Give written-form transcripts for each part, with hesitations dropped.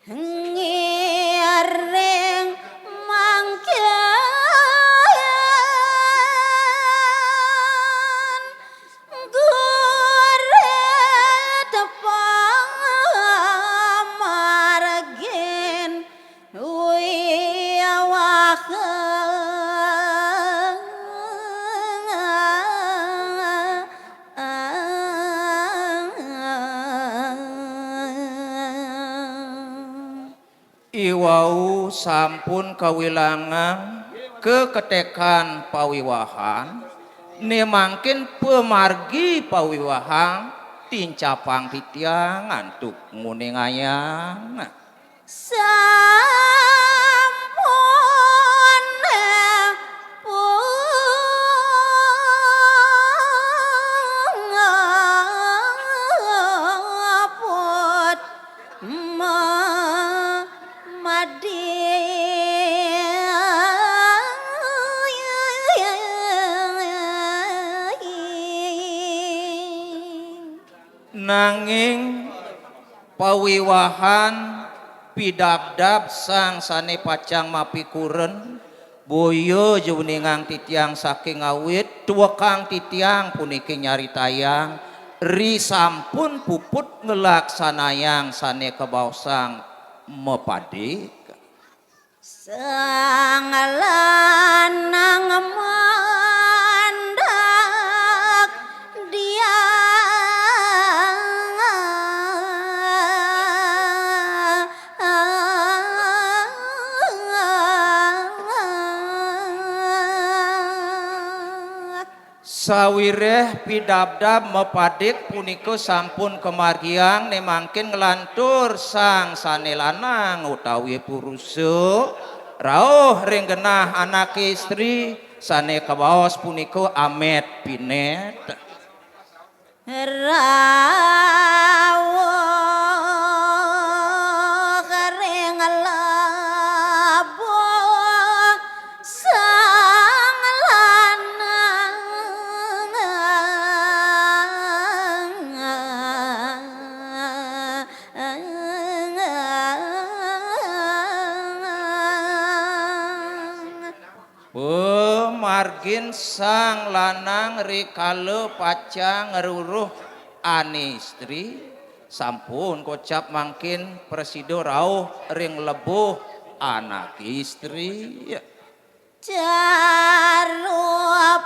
ngiring mangken gurit pamargin Iwau sampun kawilangan keketekan pawiwahan nemangkin pemargi pawiwahan tincapang titiang antuk nguningayang sampun put nanging pawiwahan pidabdab sang sane pacang mapikuren boyo juningang titiang saking awit tuwekang titiang puniki nyari tayang ri sampun puput ngelaksanayang sane kebausang mepadik sang lanang mandak dia sawireh pidabdab mepadik punika sampun kemargiang nemangkin ngelantur sang sane lanang utawi purusa rauh ring genah anak istri sane kabaos punika amet pinet rawuh kering labuh sang lanang pemargin sang lanang rikale pacang ngeruruh ane istri sampun kocap mangkin presido rauh ring lebuh anak istri jaru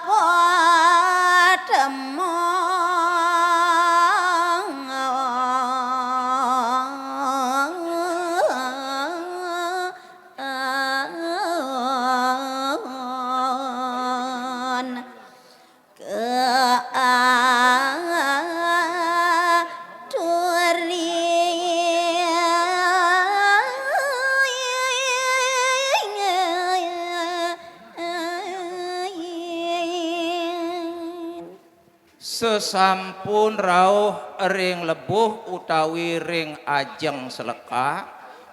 pademon sesampun rauh ring lebuh utawi ring ajeng seleka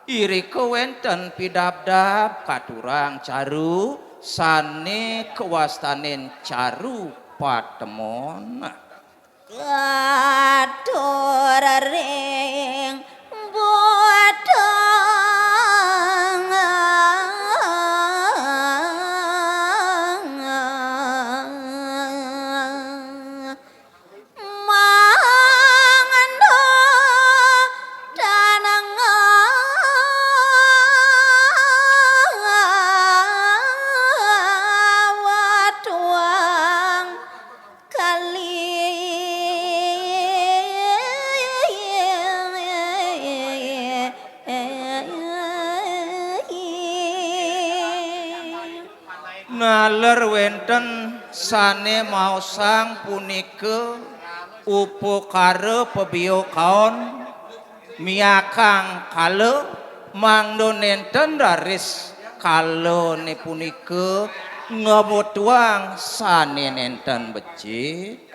irika wenten pidabdab katurang caru sane kewastanen caru patemon katur ring bodong mangendo danang watuang kali naler wenten sane maosang punika upakara pebio kaon miakang kale mangdo nenten raris kalone punika ngemutuang sane nenten becik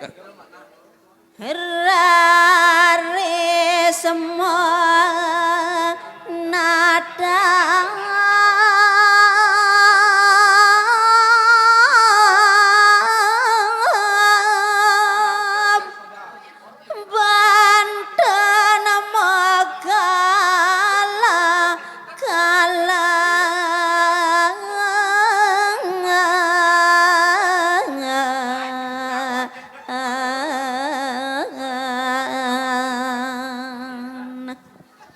rare semua nada Banten Megala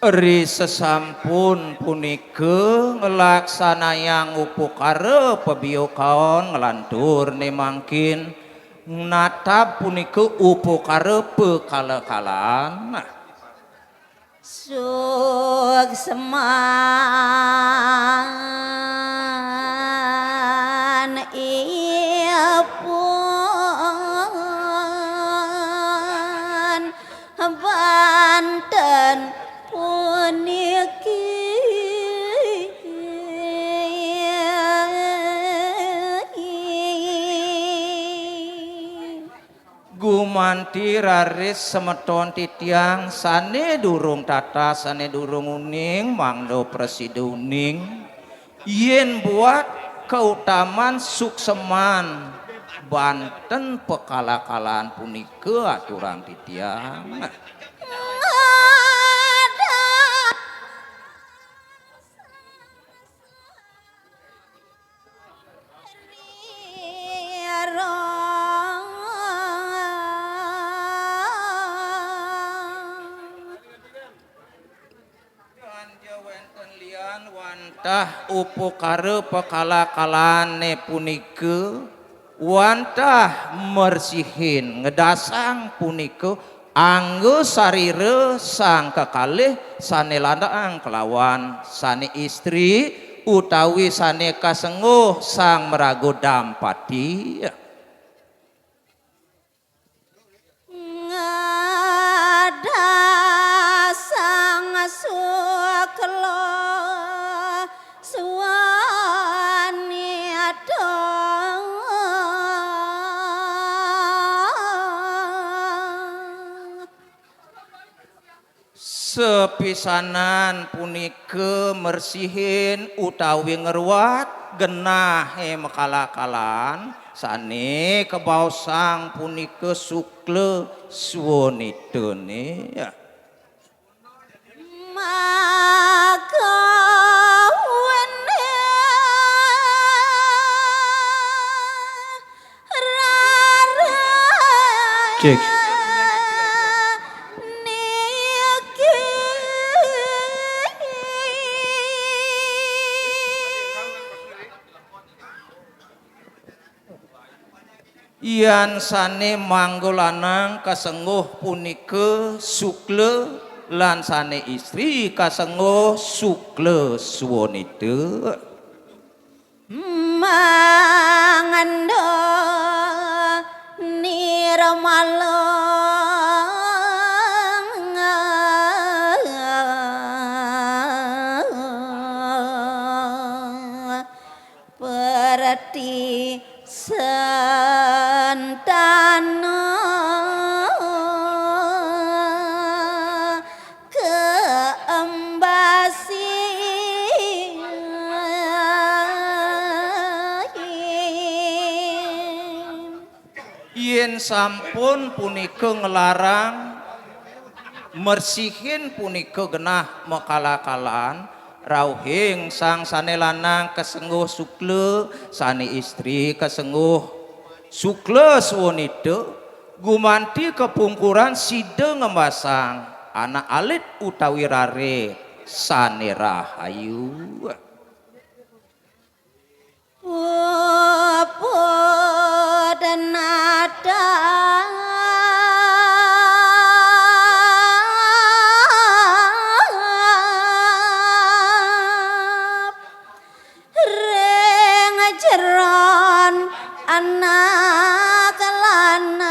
Ri sesampun punika ngelaksanayang upukara pebiokaon ngelantur nemangkin natap punika upukara pekala-kalan sukseman ipun Banten puniki gumanti raris semeton titiang sane durung tata sane durung uning mangdo presiduning yen buat keutamaan sukseman Banten pekala-kalaan punika aturang titiang wantah upukara pekala-kalane punika wantah mersihin ngedasang punika anggo sarire sang kekalih sane lanang kelawan sane istri utawi sane kasenguh sang merago dampati ngada sang suklo suwani adong sepisanan punika mersihin utawi ngeruat genah mekala-kalan sane kebausang punika sukle suwonitene ya maka cek Ian sane manggolanang kasenguh punika sukle lan sane istri kasenguh sukle suwonite mangando nirmala perti sentana keembasi yen sampun punika ngelarang mersihin punika genah mekala-kalan rauhing sang sane lanang kasenguh sukle sane istri kasenguh sukle suwonite gumanti kepungkuran side ngembasang anak alit utawi rare sane rahayu dan nada reng jeron anak lanang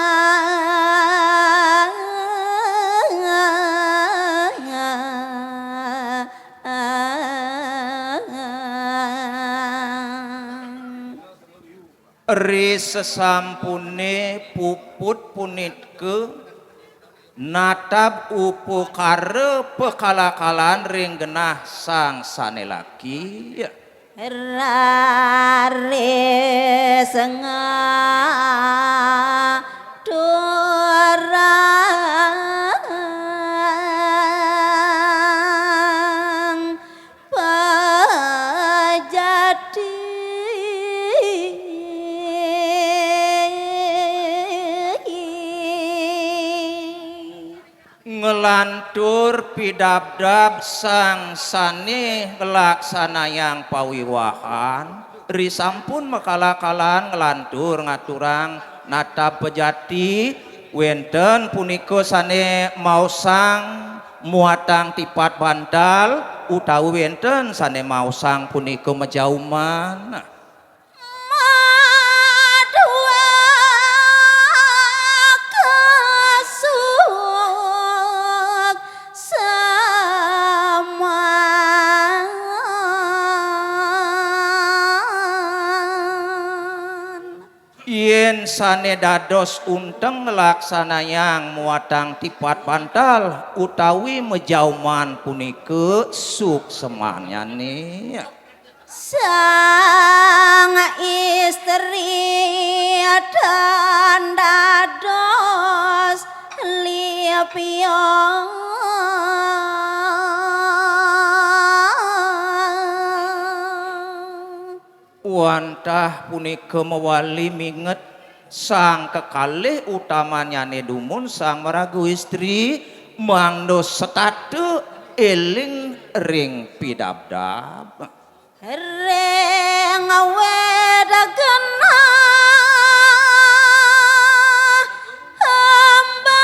ri sesampune puput punitke natap upukara pekala-kalan ring genah sang sane laki rare sengah durang pejadi ngelantur pidabdab sang sane ngelaksanayang pawiwahan risampun makala-kalan ngelantur ngaturang nata pejati wenten punika sane mausang muatang tipat bantal utawi wenten sane mausang punika majauman. Yen sane dados unteng ngelaksanayang muatang tipat bantal utawi mejauman punika suksemanyane sang istri dan dados lipion wantah punika mewali minget sang kekalih utamanya nedumun sang meragu istri mangdo setate eling ring pidabdab ring wedagena hambas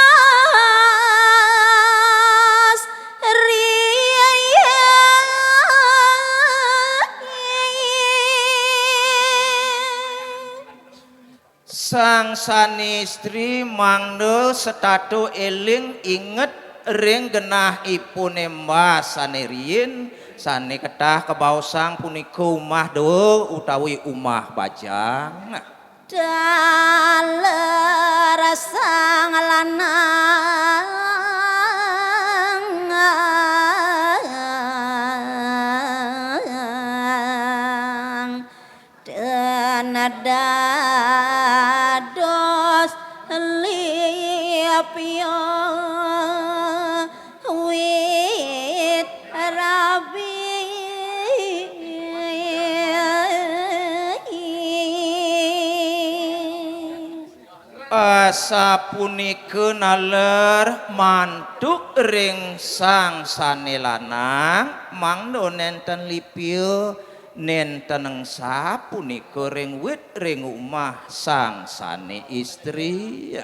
sang sanistri mangdo setatu eling inget ring genah ipune mbah sane riyin sane kedah kebaosang punika umah do utawi umah bajang daler sang lanang dan dados liapio wit rabi asa punika naler mantuk ring sang sane lanang mangdo nenten lipio nenten engsa punika ring wit ring umah sang sane istri